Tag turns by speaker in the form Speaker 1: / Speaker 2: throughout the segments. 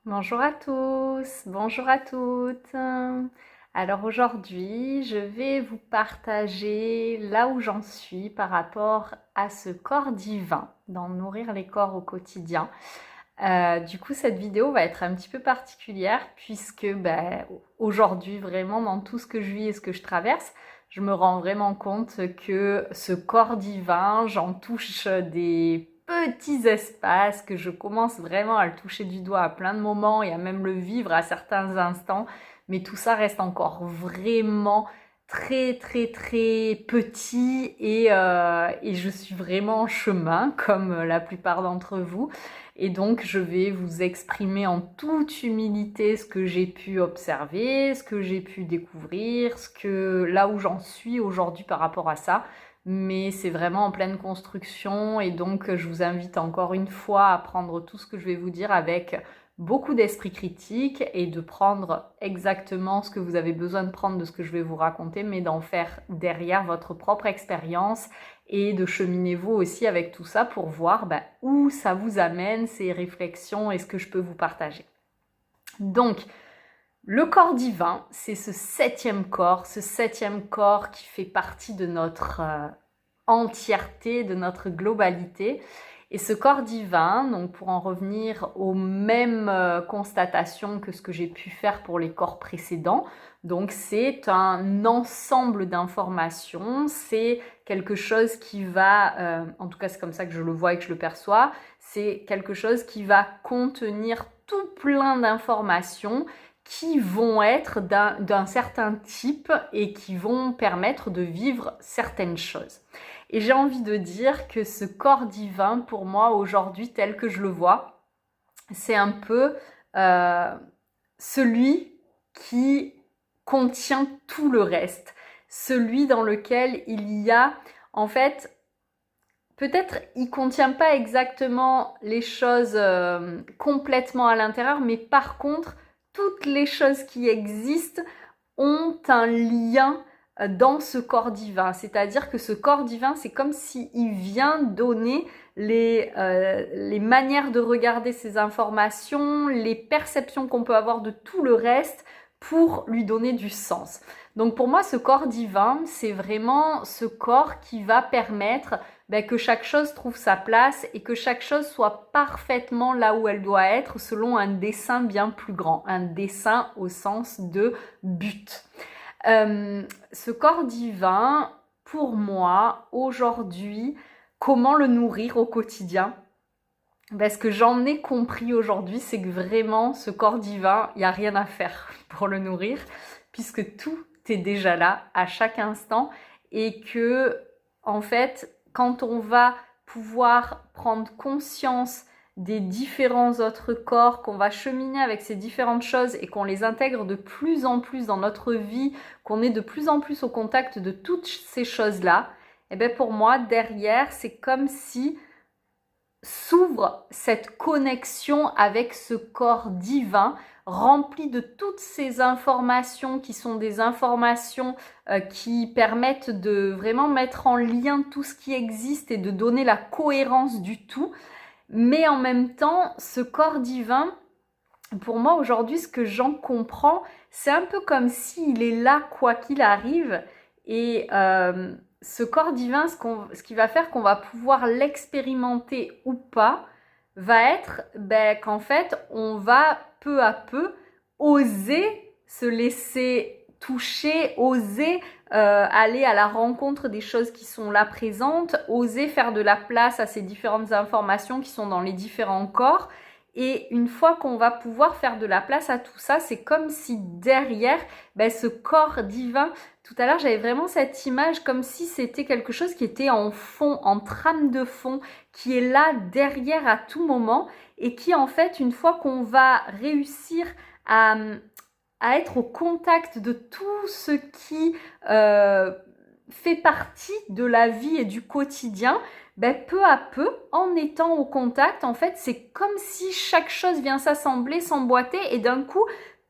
Speaker 1: Bonjour à tous, bonjour à toutes. Alors aujourd'hui, je vais vous partager là où j'en suis par rapport à ce corps divin, dans nourrir les corps au quotidien. Du coup, cette vidéo va être un petit peu particulière puisque aujourd'hui, vraiment, dans tout ce que je vis et ce que je traverse, je me rends vraiment compte que ce corps divin, j'en touche des petits espaces, que je commence vraiment à le toucher du doigt à plein de moments et à même le vivre à certains instants. Mais tout ça reste encore vraiment très très très petit et je suis vraiment en chemin comme la plupart d'entre vous. Et donc, je vais vous exprimer en toute humilité ce que j'ai pu observer, ce que j'ai pu découvrir, là où j'en suis aujourd'hui par rapport à ça. Mais c'est vraiment en pleine construction et donc je vous invite encore une fois à prendre tout ce que je vais vous dire avec beaucoup d'esprit critique et de prendre exactement ce que vous avez besoin de prendre de ce que je vais vous raconter, mais d'en faire derrière votre propre expérience et de cheminer vous aussi avec tout ça pour voir où ça vous amène, ces réflexions et ce que je peux vous partager. Donc, le corps divin, c'est ce septième corps qui fait partie de notre entièreté, de notre globalité. Et ce corps divin, donc pour en revenir aux mêmes constatations que ce que j'ai pu faire pour les corps précédents, donc c'est un ensemble d'informations, c'est quelque chose qui va, en tout cas c'est comme ça que je le vois et que je le perçois, c'est quelque chose qui va contenir tout plein d'informations qui vont être d'un certain type et qui vont permettre de vivre certaines choses. Et j'ai envie de dire que ce corps divin, pour moi, aujourd'hui, tel que je le vois, c'est un peu celui qui contient tout le reste. Celui dans lequel il y a, en fait, peut-être il contient pas exactement les choses complètement à l'intérieur, mais par contre, toutes les choses qui existent ont un lien dans ce corps divin. C'est-à-dire que ce corps divin, c'est comme s'il vient donner les manières de regarder ces informations, les perceptions qu'on peut avoir de tout le reste pour lui donner du sens. Donc pour moi, ce corps divin, c'est vraiment ce corps qui va permettre que chaque chose trouve sa place et que chaque chose soit parfaitement là où elle doit être selon un dessein bien plus grand, un dessein au sens de but. Ce corps divin, pour moi, aujourd'hui, comment le nourrir au quotidien? Ce que j'en ai compris aujourd'hui, c'est que vraiment, ce corps divin, il n'y a rien à faire pour le nourrir, puisque tout est déjà là à chaque instant et que, en fait, quand on va pouvoir prendre conscience des différents autres corps, qu'on va cheminer avec ces différentes choses et qu'on les intègre de plus en plus dans notre vie, qu'on est de plus en plus au contact de toutes ces choses-là, et bien pour moi, derrière, c'est comme si s'ouvre cette connexion avec ce corps divin rempli de toutes ces informations qui sont des informations qui permettent de vraiment mettre en lien tout ce qui existe et de donner la cohérence du tout. Mais en même temps, ce corps divin, pour moi aujourd'hui, ce que j'en comprends, c'est un peu comme s'il est là quoi qu'il arrive et ce corps divin, ce qui va faire qu'on va pouvoir l'expérimenter ou pas, va être qu'en fait, on va peu à peu oser se laisser toucher, oser aller à la rencontre des choses qui sont là présentes, oser faire de la place à ces différentes informations qui sont dans les différents corps. Et une fois qu'on va pouvoir faire de la place à tout ça, c'est comme si derrière, ce corps divin, tout à l'heure j'avais vraiment cette image comme si c'était quelque chose qui était en fond, en trame de fond, qui est là derrière à tout moment et qui en fait, une fois qu'on va réussir à être au contact de tout ce qui fait partie de la vie et du quotidien, peu à peu, en étant au contact, en fait, c'est comme si chaque chose vient s'assembler, s'emboîter, et d'un coup,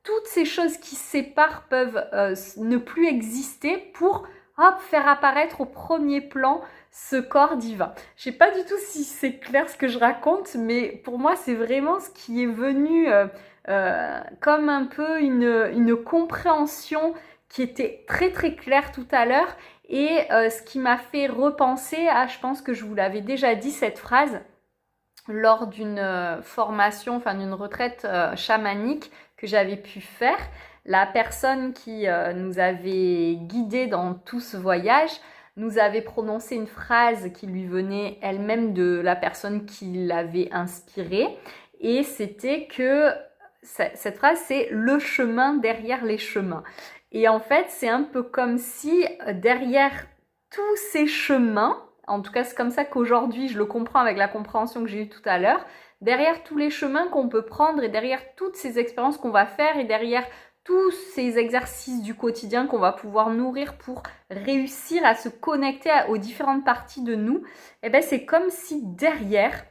Speaker 1: toutes ces choses qui se séparent peuvent ne plus exister pour faire apparaître au premier plan ce corps divin. Je sais pas du tout si c'est clair ce que je raconte, mais pour moi, c'est vraiment ce qui est venu comme un peu une compréhension qui était très très claire tout à l'heure et ce qui m'a fait repenser à, je pense que je vous l'avais déjà dit cette phrase lors d'une formation, enfin d'une retraite chamanique que j'avais pu faire. La personne qui nous avait guidés dans tout ce voyage nous avait prononcé une phrase qui lui venait elle-même de la personne qui l'avait inspirée et c'était que cette phrase c'est le chemin derrière les chemins. Et en fait, c'est un peu comme si derrière tous ces chemins, en tout cas c'est comme ça qu'aujourd'hui je le comprends avec la compréhension que j'ai eue tout à l'heure, derrière tous les chemins qu'on peut prendre et derrière toutes ces expériences qu'on va faire et derrière tous ces exercices du quotidien qu'on va pouvoir nourrir pour réussir à se connecter aux différentes parties de nous, et ben c'est comme si derrière,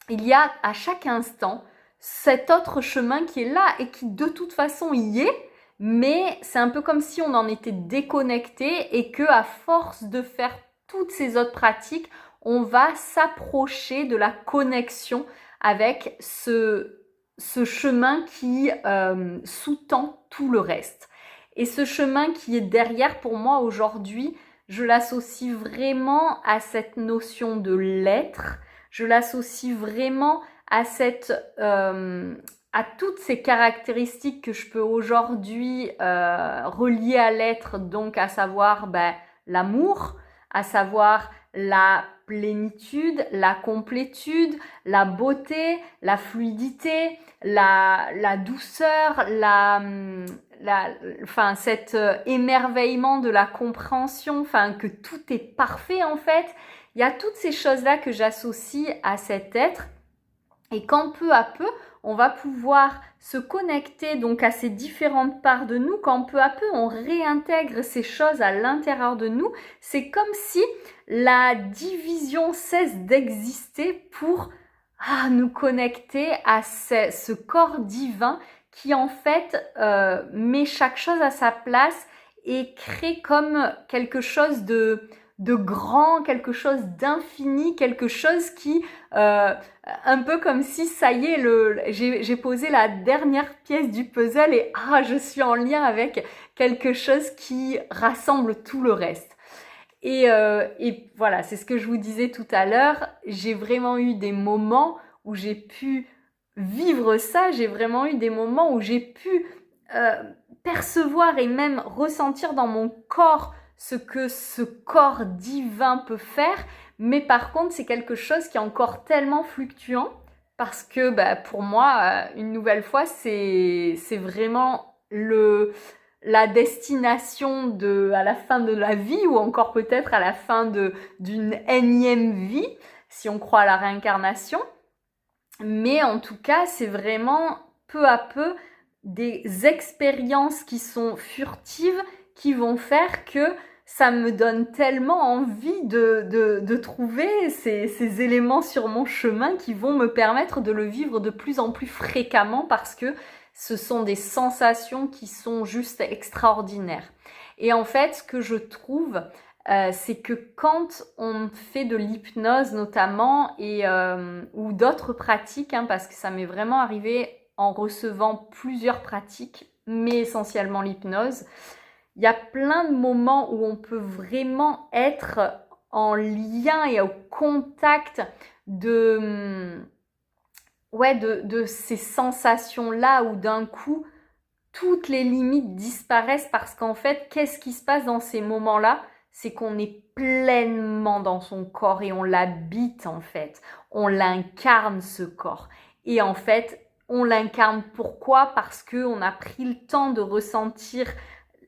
Speaker 1: il y a à chaque instant cet autre chemin qui est là et qui de toute façon y est, mais c'est un peu comme si on en était déconnecté et que à force de faire toutes ces autres pratiques, on va s'approcher de la connexion avec ce chemin qui sous-tend tout le reste. Et ce chemin qui est derrière, pour moi aujourd'hui, je l'associe vraiment à cette notion de l'être. Je l'associe vraiment à à toutes ces caractéristiques que je peux aujourd'hui relier à l'être, donc à savoir l'amour, à savoir la plénitude, la complétude, la beauté, la fluidité, la douceur, enfin cet émerveillement de la compréhension, enfin que tout est parfait en fait. Il y a toutes ces choses-là que j'associe à cet être et quand peu à peu, on va pouvoir se connecter donc à ces différentes parts de nous, quand peu à peu on réintègre ces choses à l'intérieur de nous, c'est comme si la division cesse d'exister pour nous connecter à ce corps divin qui en fait met chaque chose à sa place et crée comme quelque chose de grand, quelque chose d'infini, quelque chose qui un peu comme si ça y est, j'ai posé la dernière pièce du puzzle et je suis en lien avec quelque chose qui rassemble tout le reste. Et voilà, c'est ce que je vous disais tout à l'heure, j'ai vraiment eu des moments où j'ai pu vivre ça, j'ai vraiment eu des moments où j'ai pu percevoir et même ressentir dans mon corps ce que ce corps divin peut faire, mais par contre c'est quelque chose qui est encore tellement fluctuant parce que pour moi une nouvelle fois c'est vraiment la destination à la fin de la vie ou encore peut-être à la fin d'une énième vie si on croit à la réincarnation, mais en tout cas c'est vraiment peu à peu des expériences qui sont furtives qui vont faire que ça me donne tellement envie de trouver ces éléments sur mon chemin qui vont me permettre de le vivre de plus en plus fréquemment parce que ce sont des sensations qui sont juste extraordinaires. Et en fait, ce que je trouve, c'est que quand on fait de l'hypnose notamment ou d'autres pratiques, parce que ça m'est vraiment arrivé en recevant plusieurs pratiques, mais essentiellement l'hypnose, il y a plein de moments où on peut vraiment être en lien et au contact de ces sensations-là où d'un coup, toutes les limites disparaissent parce qu'en fait, qu'est-ce qui se passe dans ces moments-là? C'est qu'on est pleinement dans son corps et on l'habite en fait. On l'incarne ce corps. Et en fait, on l'incarne pourquoi? Parce qu'on a pris le temps de ressentir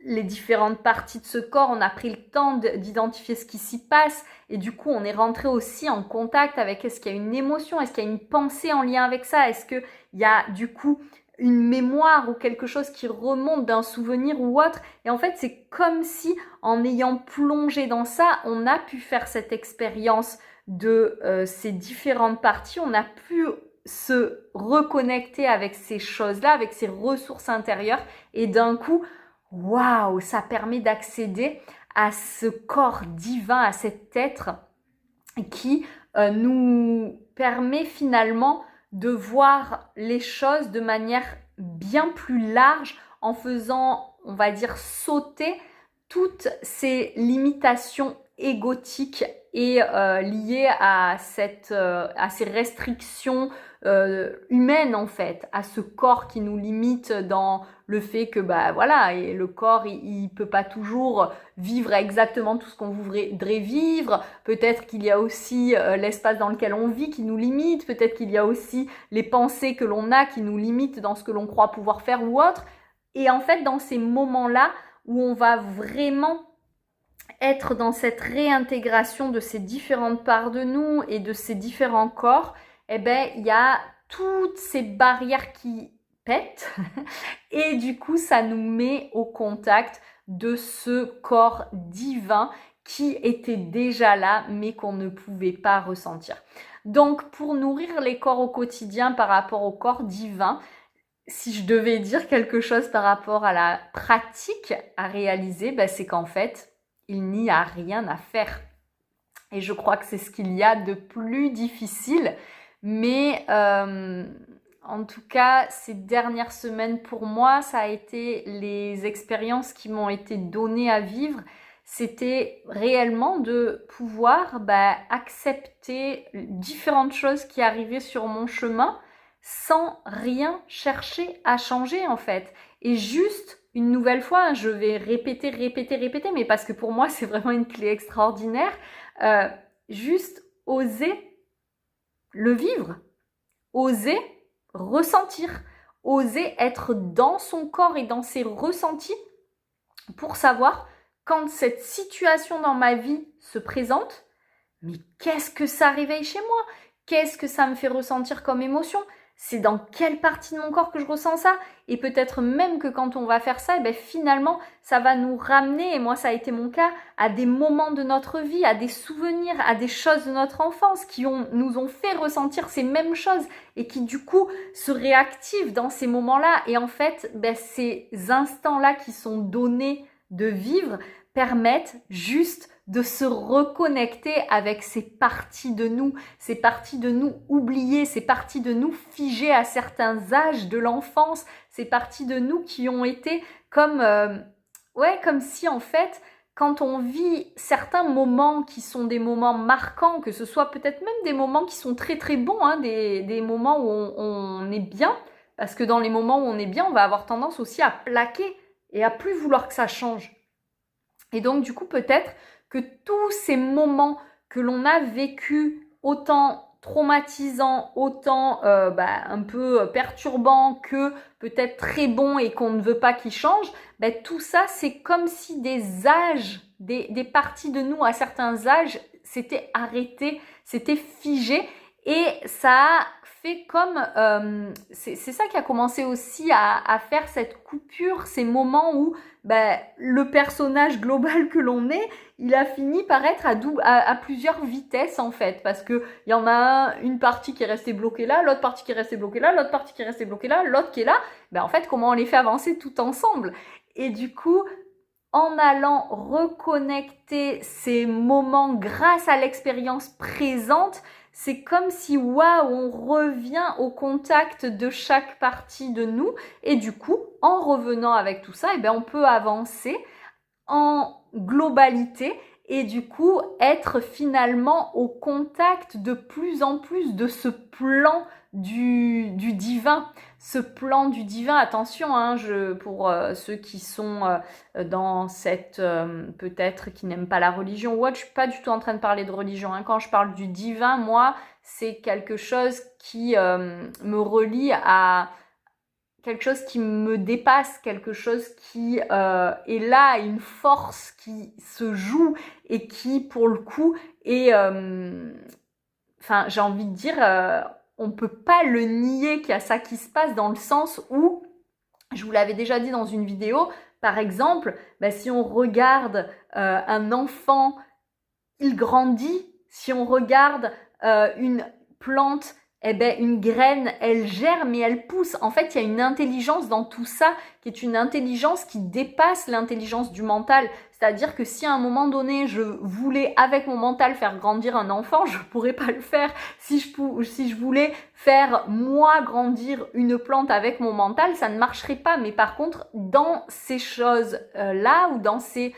Speaker 1: les différentes parties de ce corps, on a pris le temps d'identifier ce qui s'y passe et du coup on est rentré aussi en contact avec est-ce qu'il y a une émotion, est-ce qu'il y a une pensée en lien avec ça, est-ce qu'il y a du coup une mémoire ou quelque chose qui remonte d'un souvenir ou autre. Et en fait c'est comme si en ayant plongé dans ça, on a pu faire cette expérience de ces différentes parties, on a pu se reconnecter avec ces choses-là, avec ces ressources intérieures et d'un coup waouh, ça permet d'accéder à ce corps divin, à cet être qui nous permet finalement de voir les choses de manière bien plus large en faisant, on va dire, sauter toutes ces limitations égotiques et liées à ces restrictions humaines en fait, à ce corps qui nous limite dans le fait que bah voilà, et le corps il peut pas toujours vivre exactement tout ce qu'on voudrait vivre. Peut-être qu'il y a aussi l'espace dans lequel on vit qui nous limite. Peut-être qu'il y a aussi les pensées que l'on a qui nous limitent dans ce que l'on croit pouvoir faire ou autre. Et en fait, dans ces moments-là où on va vraiment être dans cette réintégration de ces différentes parts de nous et de ces différents corps, eh ben, il y a toutes ces barrières qui pètent et du coup, ça nous met au contact de ce corps divin qui était déjà là, mais qu'on ne pouvait pas ressentir. Donc, pour nourrir les corps au quotidien par rapport au corps divin, si je devais dire quelque chose par rapport à la pratique à réaliser, ben c'est qu'en fait, il n'y a rien à faire. Et je crois que c'est ce qu'il y a de plus difficile. Mais en tout cas, ces dernières semaines pour moi, ça a été les expériences qui m'ont été données à vivre. C'était réellement de pouvoir accepter différentes choses qui arrivaient sur mon chemin sans rien chercher à changer en fait. Et juste une nouvelle fois, je vais répéter, mais parce que pour moi, c'est vraiment une clé extraordinaire. Juste oser le vivre, oser ressentir, oser être dans son corps et dans ses ressentis pour savoir quand cette situation dans ma vie se présente, mais qu'est-ce que ça réveille chez moi? Qu'est-ce que ça me fait ressentir comme émotion? C'est dans quelle partie de mon corps que je ressens ça? Et peut-être même que quand on va faire ça, finalement, ça va nous ramener, et moi ça a été mon cas, à des moments de notre vie, à des souvenirs, à des choses de notre enfance qui nous ont fait ressentir ces mêmes choses et qui du coup se réactivent dans ces moments-là. Et en fait, ces instants-là qui sont donnés de vivre permettent juste de se reconnecter avec ces parties de nous oubliées, ces parties de nous figées à certains âges de l'enfance, ces parties de nous qui ont été comme si en fait, quand on vit certains moments qui sont des moments marquants, que ce soit peut-être même des moments qui sont très très bons, des moments où on est bien, parce que dans les moments où on est bien, on va avoir tendance aussi à plaquer et à plus vouloir que ça change. Et donc du coup, peut-être que tous ces moments que l'on a vécu, autant traumatisants, autant un peu perturbants que peut-être très bons et qu'on ne veut pas qu'ils changent, tout ça, c'est comme si des âges, des parties de nous à certains âges s'étaient arrêtées, s'étaient figées. Et ça a fait comme... c'est ça qui a commencé aussi à faire cette coupure, ces moments où le personnage global que l'on est, il a fini par être à plusieurs vitesses en fait. Parce qu'il y en a une partie qui est restée bloquée là, l'autre partie qui est restée bloquée là, l'autre partie qui est restée bloquée là, l'autre qui est là. En fait, comment on les fait avancer tout ensemble? Et du coup, en allant reconnecter ces moments grâce à l'expérience présente, c'est comme si, on revient au contact de chaque partie de nous. Et du coup, en revenant avec tout ça, on peut avancer en globalité et du coup, être finalement au contact de plus en plus de ce plan du divin. Ce plan du divin, attention, pour ceux qui sont dans cette, peut-être qui n'aiment pas la religion ou autre, je suis pas du tout en train de parler de religion. Quand je parle du divin, moi, c'est quelque chose qui me relie à quelque chose qui me dépasse, quelque chose qui est là, une force qui se joue et qui, pour le coup, est... j'ai envie de dire, on peut pas le nier qu'il y a ça qui se passe dans le sens où, je vous l'avais déjà dit dans une vidéo, par exemple, si on regarde un enfant, il grandit. Si on regarde une plante eh ben, une graine, elle germe et elle pousse. En fait, il y a une intelligence dans tout ça, qui est une intelligence qui dépasse l'intelligence du mental. C'est-à-dire que si à un moment donné, je voulais, avec mon mental, faire grandir un enfant, je pourrais pas le faire. Si je voulais faire, moi, grandir une plante avec mon mental, ça ne marcherait pas. Mais par contre, dans ces choses-là, ou dans ces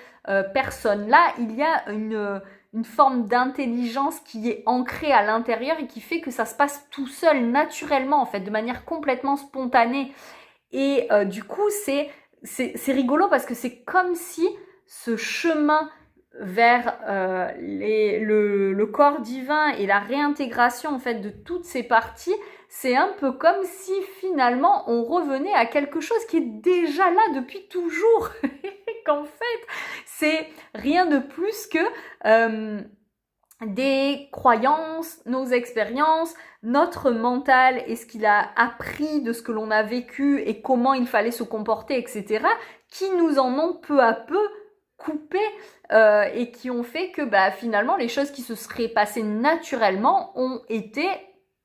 Speaker 1: personnes-là, il y a une forme d'intelligence qui est ancrée à l'intérieur et qui fait que ça se passe tout seul, naturellement, en fait, de manière complètement spontanée. Et du coup, c'est rigolo parce que c'est comme si ce chemin vers le corps divin et la réintégration en fait de toutes ces parties, c'est un peu comme si finalement on revenait à quelque chose qui est déjà là depuis toujours. Qu'en fait, c'est rien de plus que des croyances, nos expériences, notre mental et ce qu'il a appris de ce que l'on a vécu et comment il fallait se comporter, etc., qui nous en ont peu à peu coupé et qui ont fait que finalement les choses qui se seraient passées naturellement ont été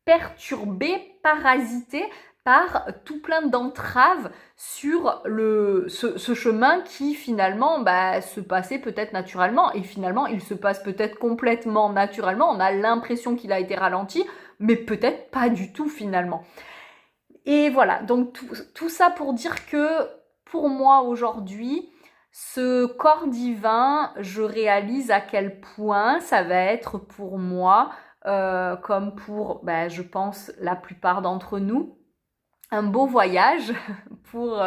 Speaker 1: perturbées, parasitées par tout plein d'entraves sur ce chemin qui finalement se passait peut-être naturellement, et finalement il se passe peut-être complètement naturellement, on a l'impression qu'il a été ralenti, mais peut-être pas du tout finalement. Et voilà, donc tout ça pour dire que pour moi aujourd'hui, ce corps divin, je réalise à quel point ça va être pour moi, comme pour, je pense, la plupart d'entre nous, un beau voyage pour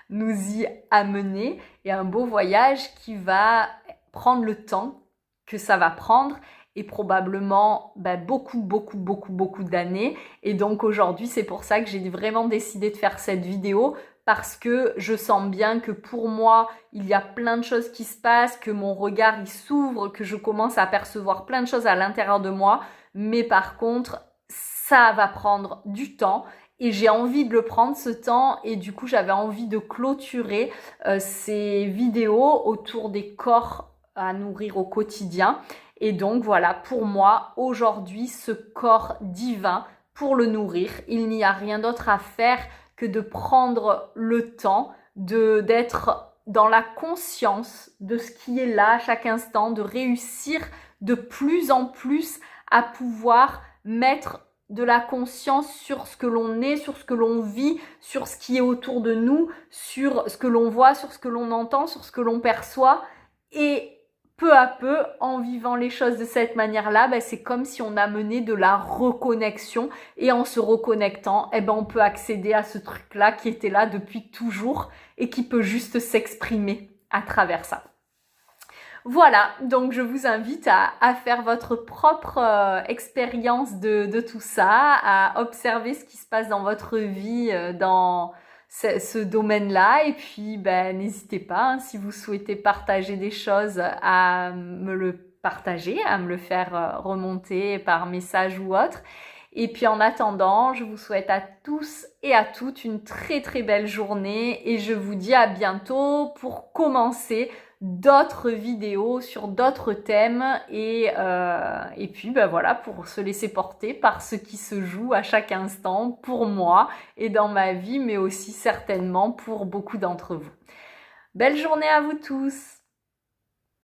Speaker 1: nous y amener, et un beau voyage qui va prendre le temps que ça va prendre, et probablement beaucoup d'années. Et donc aujourd'hui, c'est pour ça que j'ai vraiment décidé de faire cette vidéo, parce que je sens bien que pour moi, il y a plein de choses qui se passent, que mon regard il s'ouvre, que je commence à percevoir plein de choses à l'intérieur de moi, mais par contre, ça va prendre du temps. Et j'ai envie de le prendre ce temps, et du coup j'avais envie de clôturer ces vidéos autour des corps à nourrir au quotidien. Et donc voilà, pour moi aujourd'hui, ce corps divin, pour le nourrir, il n'y a rien d'autre à faire que de prendre le temps d'être dans la conscience de ce qui est là à chaque instant, de réussir de plus en plus à pouvoir mettre de la conscience sur ce que l'on est, sur ce que l'on vit, sur ce qui est autour de nous, sur ce que l'on voit, sur ce que l'on entend, sur ce que l'on perçoit. Et peu à peu, en vivant les choses de cette manière-là, c'est comme si on amenait de la reconnexion. Et en se reconnectant, on peut accéder à ce truc-là qui était là depuis toujours et qui peut juste s'exprimer à travers ça. Voilà, donc je vous invite à faire votre propre expérience de tout ça, à observer ce qui se passe dans votre vie dans ce domaine-là, et puis n'hésitez pas, si vous souhaitez partager des choses, à me le partager, à me le faire remonter par message ou autre. Et puis en attendant, je vous souhaite à tous et à toutes une très très belle journée, et je vous dis à bientôt pour commencer d'autres vidéos sur d'autres thèmes, et puis voilà, pour se laisser porter par ce qui se joue à chaque instant pour moi et dans ma vie, mais aussi certainement pour beaucoup d'entre vous. Belle journée à vous tous!